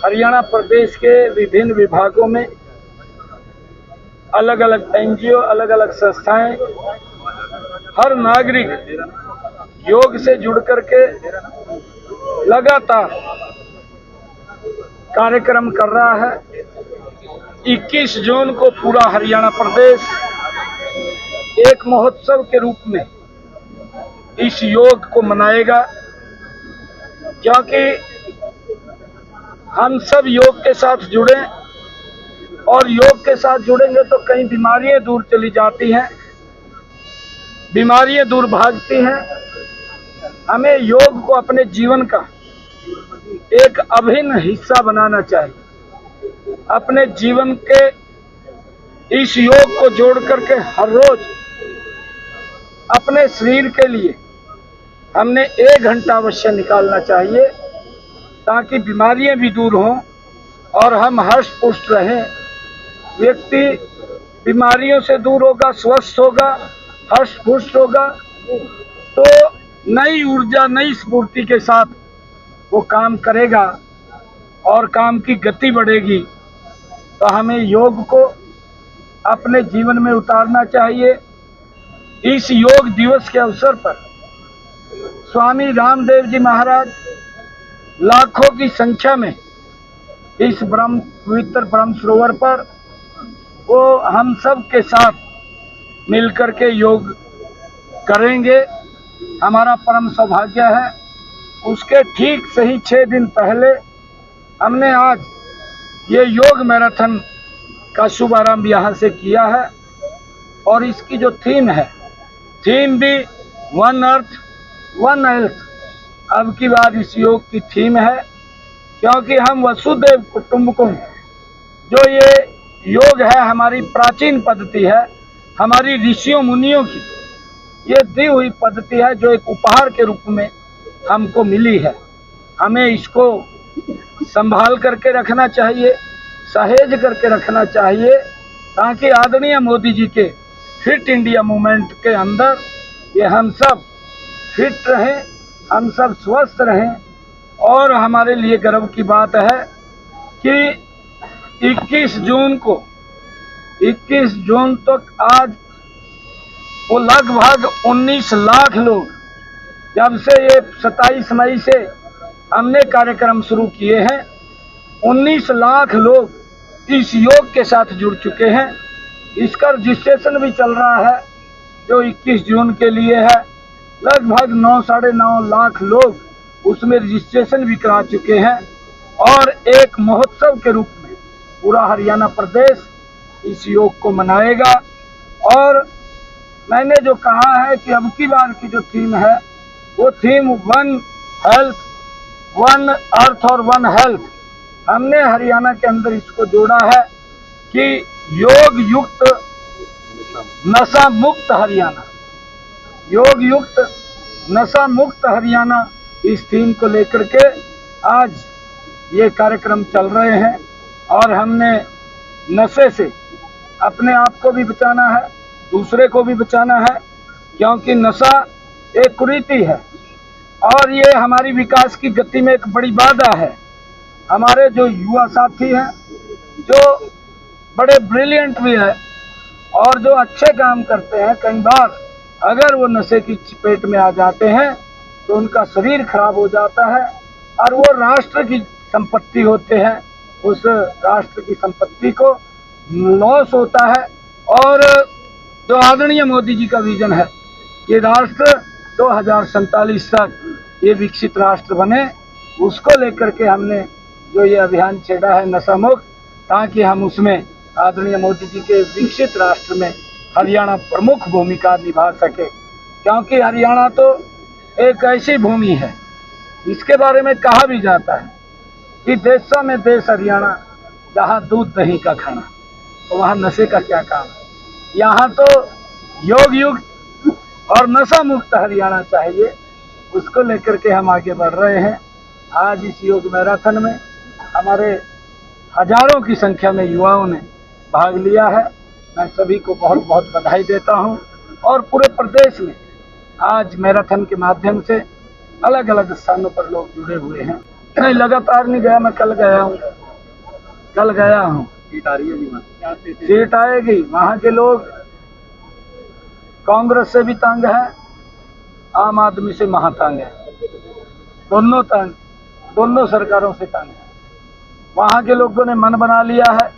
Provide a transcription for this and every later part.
हरियाणा प्रदेश के विभिन्न विभागों में अलग अलग एनजीओ, अलग अलग संस्थाएं, हर नागरिक योग से जुड़ करके लगातार कार्यक्रम कर रहा है। 21 जून को पूरा हरियाणा प्रदेश एक महोत्सव के रूप में इस योग को मनाएगा, क्योंकि हम सब योग के साथ जुड़े और योग के साथ जुड़ेंगे तो कई बीमारियां दूर चली जाती हैं, बीमारियां दूर भागती हैं। हमें योग को अपने जीवन का एक अभिन्न हिस्सा बनाना चाहिए। अपने जीवन के इस योग को जोड़ करके हर रोज अपने शरीर के लिए हमने 1 घंटा अवश्य निकालना चाहिए, ताकि बीमारियां भी दूर हों और हम हर्ष पुष्ट रहें। व्यक्ति बीमारियों से दूर होगा, स्वस्थ होगा, हर्ष पुष्ट होगा, तो नई ऊर्जा, नई स्फूर्ति के साथ वो काम करेगा और काम की गति बढ़ेगी। तो हमें योग को अपने जीवन में उतारना चाहिए। इस योग दिवस के अवसर पर स्वामी रामदेव जी महाराज लाखों की संख्या में इस पवित्र ब्रह्म सरोवर पर वो हम सब के साथ मिलकर के योग करेंगे। हमारा परम सौभाग्य है। उसके ठीक सही 6 दिन पहले हमने आज ये योग मैराथन का शुभारंभ यहाँ से किया है, और इसकी जो थीम है, थीम भी वन अर्थ वन हेल्थ अब की बार इस योग की थीम है, क्योंकि हम वसुदेव कुटुंबकम, जो ये योग है हमारी प्राचीन पद्धति है, हमारी ऋषियों मुनियों की ये दी हुई पद्धति है, जो एक उपहार के रूप में हमको मिली है। हमें इसको संभाल करके रखना चाहिए, सहेज करके रखना चाहिए, ताकि आदरणीय मोदी जी के फिट इंडिया मूवमेंट के अंदर ये हम सब फिट रहें, हम सब स्वस्थ रहें। और हमारे लिए गर्व की बात है कि 21 जून तक आज वो लगभग 19 लाख लोग, जब से ये 27 मई से हमने कार्यक्रम शुरू किए हैं, 19 लाख लोग इस योग के साथ जुड़ चुके हैं। इसका रजिस्ट्रेशन भी चल रहा है, जो 21 जून के लिए है। लगभग 9 साढ़े 9 लाख लोग उसमें रजिस्ट्रेशन भी करा चुके हैं, और एक महोत्सव के रूप में पूरा हरियाणा प्रदेश इस योग को मनाएगा। और मैंने जो कहा है कि अब की बार की जो थीम है, वो theme one health, one earth और वन हेल्थ, हमने हरियाणा के अंदर इसको जोड़ा है कि योग युक्त नशा मुक्त हरियाणा, योग युक्त नशा मुक्त हरियाणा, इस थीम को लेकर के आज ये कार्यक्रम चल रहे हैं। और हमने नशे से अपने आप को भी बचाना है, दूसरे को भी बचाना है, क्योंकि नशा एक कुरीति है और ये हमारी विकास की गति में एक बड़ी बाधा है। हमारे जो युवा साथी हैं, जो बड़े ब्रिलियंट भी हैं और जो अच्छे काम करते हैं, कई बार अगर वो नशे की चपेट में आ जाते हैं तो उनका शरीर खराब हो जाता है और वो राष्ट्र की संपत्ति होते हैं। उस राष्ट्र की संपत्ति को लॉस होता है। और जो आदरणीय मोदी जी का विजन है कि राष्ट्र 2047 तक ये विकसित राष्ट्र बने, उसको लेकर के हमने जो ये अभियान छेड़ा है नशा मुक्त, ताकि हम उसमें आदरणीय मोदी जी के विकसित राष्ट्र में हरियाणा प्रमुख भूमिका निभा सके। क्योंकि हरियाणा तो एक ऐसी भूमि है, इसके बारे में कहा भी जाता है कि देशों में देश हरियाणा, जहाँ दूध दही का खाना, तो वहाँ नशे का क्या काम है। यहाँ तो योग युक्त और नशा मुक्त हरियाणा चाहिए, उसको लेकर के हम आगे बढ़ रहे हैं। आज इस योग मैराथन में हमारे हजारों की संख्या में युवाओं ने भाग लिया है। मैं सभी को बहुत बहुत बधाई देता हूं। और पूरे प्रदेश में आज मैराथन के माध्यम से अलग अलग स्थानों पर लोग जुड़े हुए हैं। मैं लगातार नहीं गया, मैं कल गया हूँ, कल गया हूँ। सीट आ रही है जी वहाँ? क्या सीट आएगी। वहाँ के लोग कांग्रेस से भी तंग है, आम आदमी से महातंग है, दोनों तंग, दोनों सरकारों से तंग है। वहाँ के लोगों ने मन बना लिया है।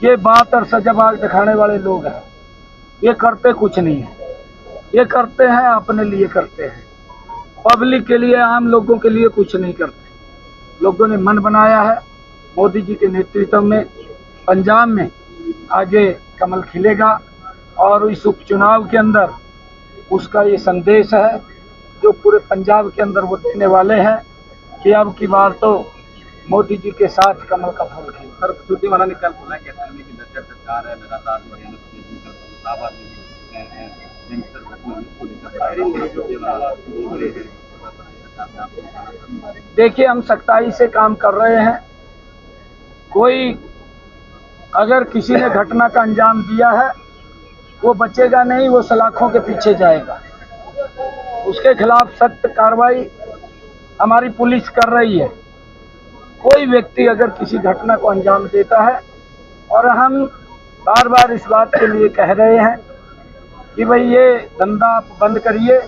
ये बात और सजाबाग दिखाने वाले लोग हैं, ये करते कुछ नहीं है। ये करते हैं अपने लिए, करते हैं पब्लिक के लिए, आम लोगों के लिए कुछ नहीं करते। लोगों ने मन बनाया है मोदी जी के नेतृत्व में पंजाब में आगे कमल खिलेगा, और इस उपचुनाव के अंदर उसका ये संदेश है जो पूरे पंजाब के अंदर वो देने वाले हैं कि अब की बार तो मोदी जी के साथ कमल का फूल खिले। सर, सुरजेवाला ने कल बोला कैथल में कि लश्कर सरकार है, लगातार हरियाणा प्रदेश में कल इलाहाबाद में भी यंगस्टर को लेकर फायरिंग हो सुरजेवाला बोले हैं। देखिए, हम सख्ताई से काम कर रहे हैं। कोई अगर किसी ने घटना का अंजाम दिया है वो बचेगा नहीं, वो सलाखों के पीछे जाएगा। उसके खिलाफ सख्त कार्रवाई हमारी पुलिस कर रही है। कोई व्यक्ति अगर किसी घटना को अंजाम देता है, और हम बार बार इस बात के लिए कह रहे हैं कि भाई ये धंधा आप बंद करिए,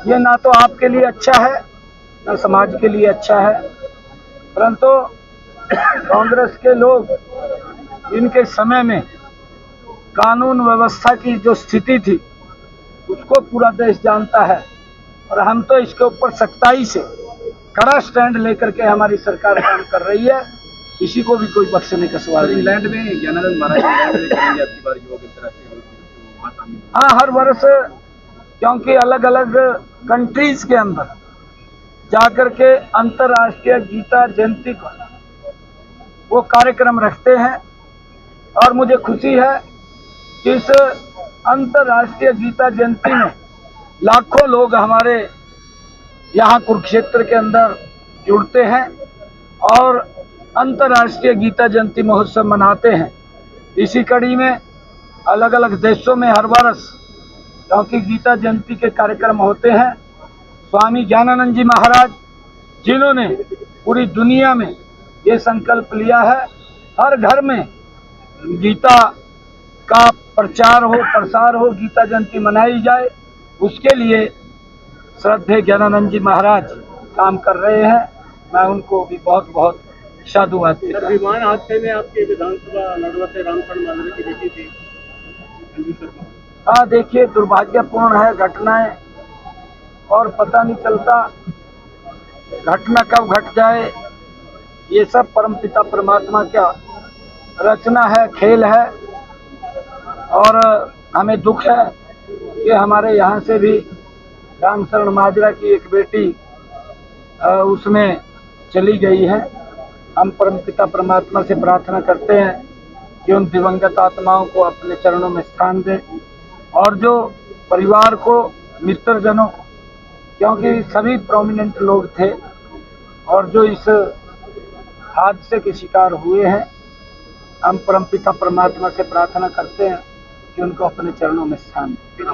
ये ना तो आपके लिए अच्छा है ना समाज के लिए अच्छा है। परंतु कांग्रेस के लोग इनके समय में कानून व्यवस्था की जो स्थिति थी उसको पूरा देश जानता है, और हम तो इसके ऊपर सख्ताई से कड़ा स्टैंड लेकर के हमारी सरकार काम कर रही है। किसी को भी कोई बख्शने का सवाल नहीं। इंग्लैंड में ज्ञानानंद महाराज करेंगे आपकी बार युवा के अंतर्राष्ट्रीय। हाँ, हर वर्ष, क्योंकि अलग अलग कंट्रीज के अंदर जाकर के अंतर्राष्ट्रीय गीता जयंती को वो कार्यक्रम रखते हैं, और मुझे खुशी है कि इस अंतर्राष्ट्रीय गीता जयंती में लाखों लोग हमारे यहाँ कुरुक्षेत्र के अंदर जुड़ते हैं और अंतर्राष्ट्रीय गीता जयंती महोत्सव मनाते हैं। इसी कड़ी में अलग अलग देशों में हर वर्ष, क्योंकि गीता जयंती के कार्यक्रम होते हैं, स्वामी ज्ञानानंद जी महाराज जिन्होंने पूरी दुनिया में ये संकल्प लिया है हर घर में गीता का प्रचार हो, प्रसार हो, गीता जयंती मनाई जाए, उसके लिए श्रद्धेय ज्ञानानंद जी महाराज काम कर रहे हैं। मैं उनको भी बहुत बहुत साधुवाद देता हूं। विमान हादसे में आपके विधानसभा लड़वा से रामचरण मांजरे की बेटी थी अंजू शर्मा। हाँ, देखिए, दुर्भाग्यपूर्ण है घटनाएं, और पता नहीं चलता घटना कब घट जाए। ये सब परमपिता परमात्मा का रचना है, खेल है, और हमें दुख है कि हमारे यहाँ से भी रामचरण माजरा की एक बेटी उसमें चली गई है। हम परमपिता परमात्मा से प्रार्थना करते हैं कि उन दिवंगत आत्माओं को अपने चरणों में स्थान दे, और जो परिवार को, मित्रजनों को, क्योंकि सभी प्रोमिनेंट लोग थे और जो इस हादसे के शिकार हुए हैं, हम परमपिता परमात्मा से प्रार्थना करते हैं कि उनको अपने चरणों में स्थान दें।